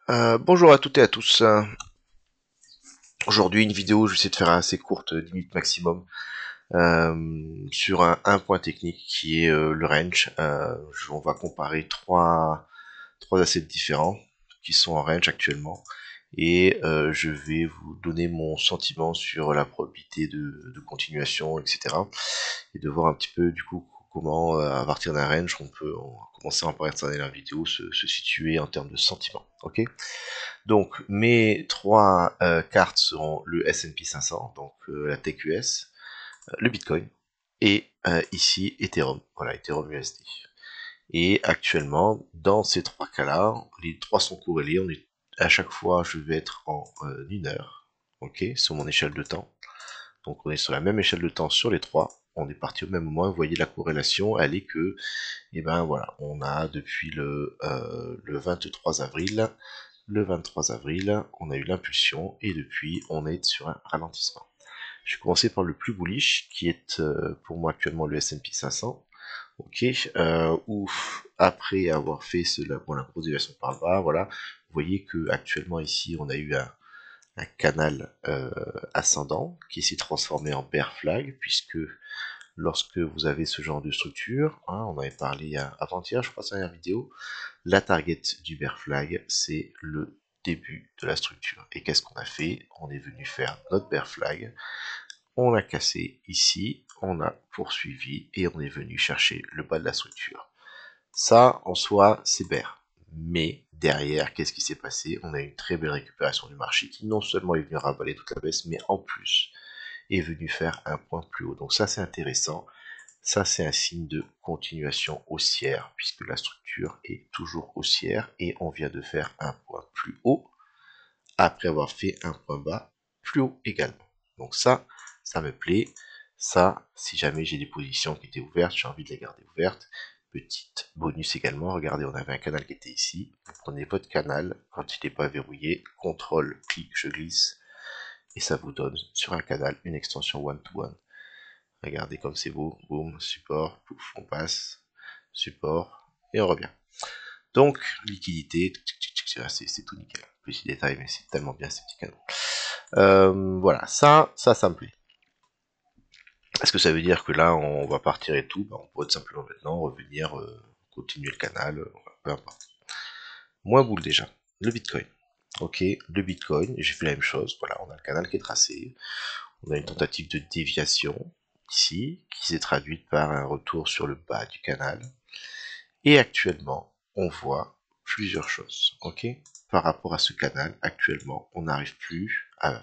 Bonjour à toutes et à tous. Aujourd'hui, une vidéo, je vais essayer de faire assez courte, 10 minutes maximum, sur un point technique qui est le range. On va comparer trois assets différents qui sont en range actuellement. Et je vais vous donner mon sentiment sur la probabilité de continuation, etc. Et de voir un petit peu du coup comment, à partir d'un range, on va commencer à en parler dans la vidéo, se situer en termes de sentiment. Ok. Donc mes trois cartes seront le S&P 500, donc la TQS, le Bitcoin et ici Ethereum, voilà Ethereum USD. Et actuellement, dans ces trois cas-là, les trois sont corrélés. À chaque fois, je vais être en 1 heure, ok, sur mon échelle de temps. Donc on est sur la même échelle de temps sur les trois. On est parti au même moment. Vous voyez la corrélation, elle est que, et ben voilà, on a depuis le 23 avril le 23 avril, on a eu l'impulsion et depuis, on est sur un ralentissement. Je vais commencer par le plus bullish, qui est pour moi actuellement le S&P 500. Ok, où après avoir fait la grosse déviation par le bas, voilà, vous voyez que actuellement ici, on a eu un canal ascendant qui s'est transformé en bear flag, puisque lorsque vous avez ce genre de structure, hein, on avait parlé avant-hier, je crois, dans la vidéo, la target du bear flag, c'est le début de la structure. Et qu'est-ce qu'on a fait? On est venu faire notre bear flag, on a cassé ici, on a poursuivi et on est venu chercher le bas de la structure. Ça, en soi, c'est bear. Mais derrière, qu'est-ce qui s'est passé? On a une très belle récupération du marché qui non seulement est venu ravaler toute la baisse, mais en plus est venu faire un point plus haut. Donc ça, c'est intéressant. Ça, c'est un signe de continuation haussière, puisque la structure est toujours haussière et on vient de faire un point plus haut après avoir fait un point bas plus haut également. Donc ça me plaît. Ça, si jamais j'ai des positions qui étaient ouvertes, j'ai envie de les garder ouvertes. Petite bonus également, regardez, on avait un canal qui était ici. Vous prenez votre canal, quand il n'est pas verrouillé, contrôle, clic, je glisse, et ça vous donne sur un canal une extension one-to-one. Regardez comme c'est beau, boum, support, pouf, on passe, support, et on revient. Donc, liquidité, c'est tout nickel. Petit détail, mais c'est tellement bien ces petits canaux. Voilà, ça me plaît. Est-ce que ça veut dire que là, on va partir et tout? On pourrait tout simplement maintenant revenir, continuer le canal, peu importe. Moins boule déjà. Le Bitcoin. Ok, le Bitcoin, j'ai fait la même chose. Voilà, on a le canal qui est tracé. On a une tentative de déviation ici, qui s'est traduite par un retour sur le bas du canal. Et actuellement, on voit plusieurs choses, ok? Par rapport à ce canal, actuellement, on n'arrive plus à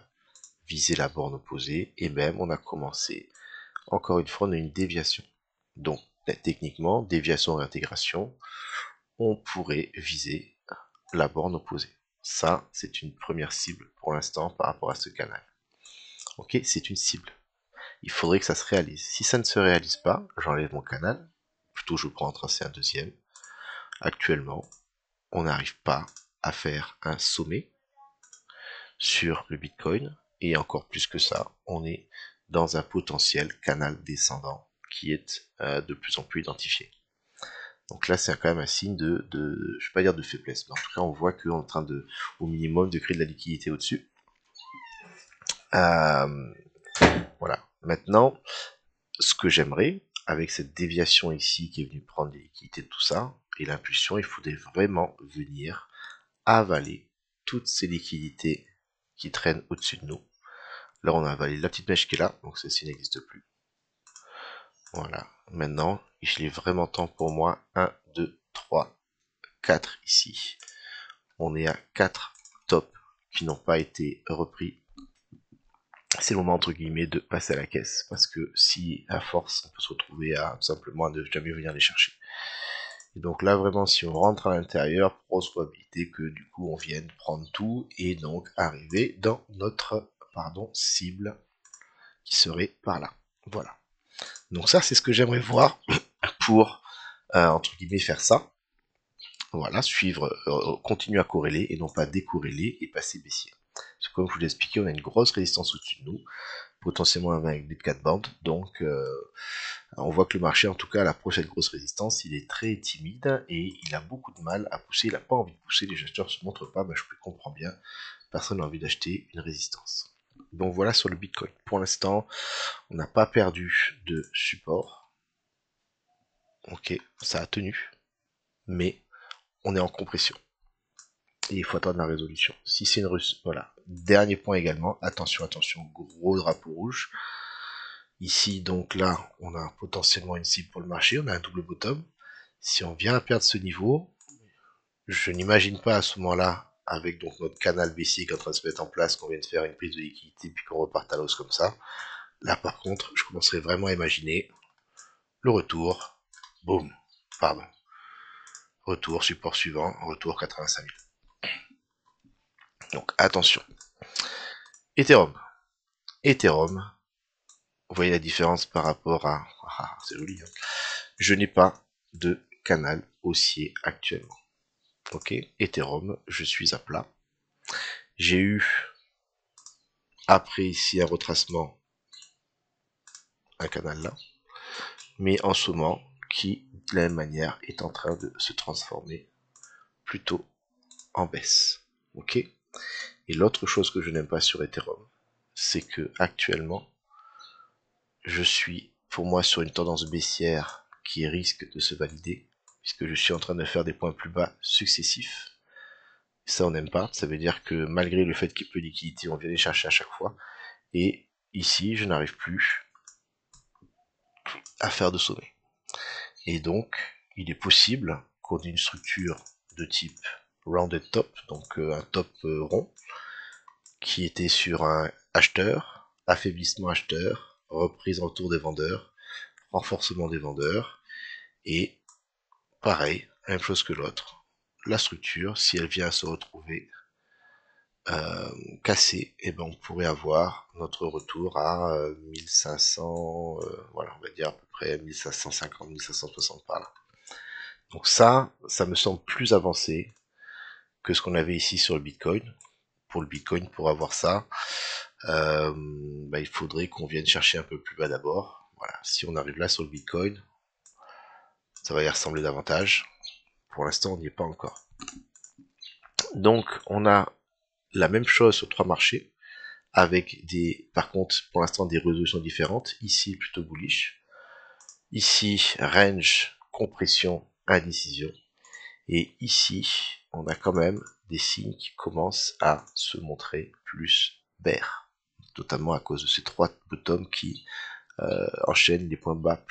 viser la borne opposée, et même on a commencé, encore une fois, on a une déviation. Donc, techniquement, déviation et intégration, on pourrait viser la borne opposée. Ça, c'est une première cible pour l'instant par rapport à ce canal. Ok, c'est une cible. Il faudrait que ça se réalise. Si ça ne se réalise pas, j'enlève mon canal, plutôt je prends en tracé un deuxième. Actuellement, on n'arrive pas à faire un sommet sur le Bitcoin, et encore plus que ça, on est dans un potentiel canal descendant qui est de plus en plus identifié. Donc là, c'est quand même un signe je vais pas dire de faiblesse, mais en tout cas, on voit qu'on est en train au minimum, de créer de la liquidité au-dessus. Euh, voilà. Maintenant, ce que j'aimerais, avec cette déviation ici qui est venue prendre des liquidités de tout ça, et l'impulsion, il faudrait vraiment venir avaler toutes ces liquidités qui traînent au-dessus de nous. Là, on a avalé la petite mèche qui est là, donc celle-ci n'existe plus. Voilà. Maintenant, il est vraiment temps pour moi. 1, 2, 3, 4 ici. On est à 4 tops qui n'ont pas été repris. C'est le moment, entre guillemets, de passer à la caisse. Parce que si, à force, on peut se retrouver à simplement ne jamais venir les chercher. Et donc là, vraiment, si on rentre à l'intérieur, grosse probabilité que du coup, on vienne prendre tout et donc arriver dans notre, cible qui serait par là. Voilà. Donc ça, c'est ce que j'aimerais voir pour, entre guillemets, faire ça. Voilà, suivre, continuer à corréler et non pas décorréler et passer baissier. Parce que comme je vous l'ai expliqué, on a une grosse résistance au-dessus de nous, potentiellement avec des 4 bandes, donc On voit que le marché, en tout cas à la prochaine grosse résistance, il est très timide et il a beaucoup de mal à pousser, il n'a pas envie de pousser, les acheteurs ne se montrent pas, je comprends bien, personne n'a envie d'acheter une résistance. Donc voilà sur le Bitcoin. Pour l'instant, on n'a pas perdu de support. Ok, ça a tenu, mais on est en compression. Et il faut attendre la résolution. Si c'est une voilà. Dernier point également, attention, attention, gros drapeau rouge. Ici, donc là, on a potentiellement une cible pour le marché, on a un double bottom. Si on vient à perdre ce niveau, je n'imagine pas à ce moment-là, avec donc notre canal baissier qui est en train de se mettre en place, qu'on vienne faire une prise de liquidité puis qu'on reparte à l'os comme ça. Là, par contre, je commencerai vraiment à imaginer le retour. Boum. Pardon. Retour, support suivant, retour 85 000. Donc attention. Ethereum. Ethereum. Vous voyez la différence par rapport à... Ah, c'est joli. Hein. Je n'ai pas de canal haussier actuellement. Ok. Ethereum, je suis à plat. J'ai eu, après ici, un retracement, un canal là. Mais en ce moment, qui, de la même manière, est en train de se transformer plutôt en baisse. Ok. Et l'autre chose que je n'aime pas sur Ethereum, c'est que actuellement, je suis pour moi sur une tendance baissière qui risque de se valider, puisque je suis en train de faire des points plus bas successifs. Ça on n'aime pas, ça veut dire que malgré le fait qu'il y ait peu de liquidité, on vient les chercher à chaque fois. Et ici, je n'arrive plus à faire de sommet. Et donc, il est possible qu'on ait une structure de type rounded top, donc un top rond, qui était sur un acheteur, affaiblissement acheteur, reprise en tour des vendeurs, renforcement des vendeurs, et pareil, même chose que l'autre. La structure, si elle vient à se retrouver cassée, et ben on pourrait avoir notre retour à 1500, voilà, on va dire à peu près 1550, 1560 par là. Donc ça me semble plus avancé que ce qu'on avait ici sur le Bitcoin. Pour le Bitcoin, pour avoir ça, il faudrait qu'on vienne chercher un peu plus bas d'abord. Voilà, si on arrive là sur le Bitcoin, ça va y ressembler davantage. Pour l'instant, on n'y est pas encore. Donc, on a la même chose sur trois marchés, avec des, par contre, pour l'instant, des résolutions différentes. Ici, plutôt bullish. Ici, range, compression, indécision. Et ici, on a quand même des signes qui commencent à se montrer plus bear, notamment à cause de ces trois bottoms qui enchaînent les points bas,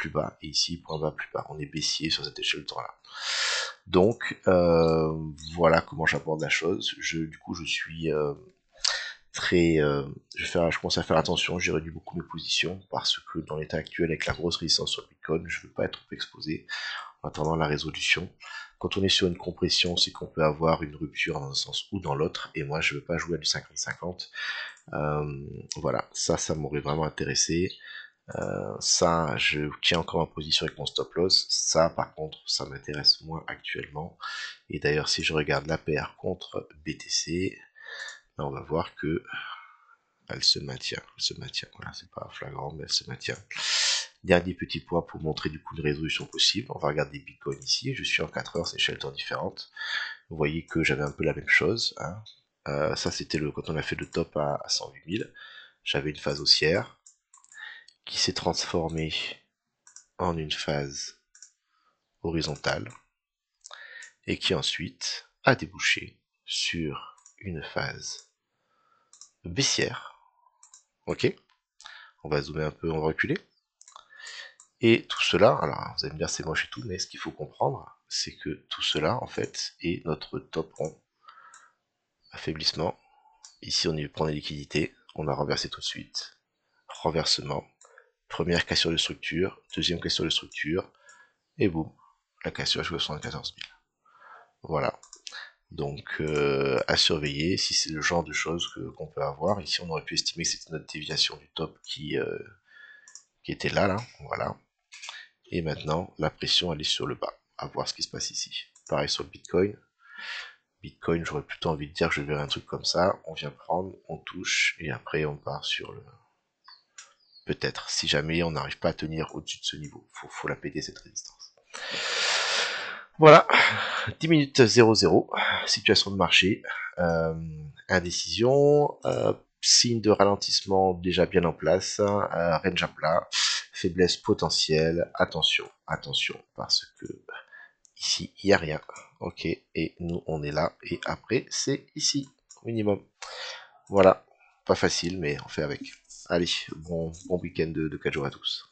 et ici, point bas plus bas. On est baissier sur cette échelle de temps-là. Donc, voilà comment j'aborde la chose. Du coup, je suis très... je commence à faire attention, j'ai réduit beaucoup mes positions, parce que dans l'état actuel, avec la grosse résistance sur le Bitcoin, je ne veux pas être trop exposé en attendant la résolution. Quand on est sur une compression, c'est qu'on peut avoir une rupture dans un sens ou dans l'autre, et moi je veux pas jouer à du 50-50. Voilà, ça m'aurait vraiment intéressé. Ça, je tiens encore ma position avec mon stop loss. Ça, par contre, ça m'intéresse moins actuellement. Et d'ailleurs, si je regarde la paire contre BTC, on va voir que elle se maintient. Voilà, c'est pas flagrant, mais elle se maintient. Dernier petit point pour montrer du coup une résolution possible. On va regarder Bitcoin ici. Je suis en 4 heures, c'est échelle de temps différente. Vous voyez que j'avais un peu la même chose. Hein. Ça, c'était quand on a fait le top à 108 000. J'avais une phase haussière qui s'est transformée en une phase horizontale et qui ensuite a débouché sur une phase baissière. Ok, on va zoomer un peu, on va reculer. Et tout cela, alors vous allez me dire c'est moche et tout, mais ce qu'il faut comprendre, c'est que tout cela, en fait, est notre top rond. Affaiblissement. Ici, on y prend des liquidités, on a renversé tout de suite. Renversement. Première cassure de structure, deuxième cassure de structure, et boum, la cassure jusqu'à 74 000. Voilà. Donc, à surveiller si c'est le genre de choses qu'on peut avoir. Ici, on aurait pu estimer que c'était notre déviation du top qui était là, voilà. Et maintenant, la pression, elle est sur le bas. À voir ce qui se passe ici. Pareil sur le Bitcoin. Bitcoin, j'aurais plutôt envie de dire que je verrais un truc comme ça. On vient prendre, on touche, et après on part sur le peut-être, si jamais on n'arrive pas à tenir au-dessus de ce niveau. Faut la péter cette résistance. Voilà, 10 minutes 0-0, situation de marché, indécision, signe de ralentissement déjà bien en place, range à plat, faiblesse potentielle, attention, attention, parce que ici il n'y a rien, ok, et nous on est là, et après c'est ici, minimum. Voilà, pas facile, mais on fait avec. Allez, bon week-end de 4 jours à tous.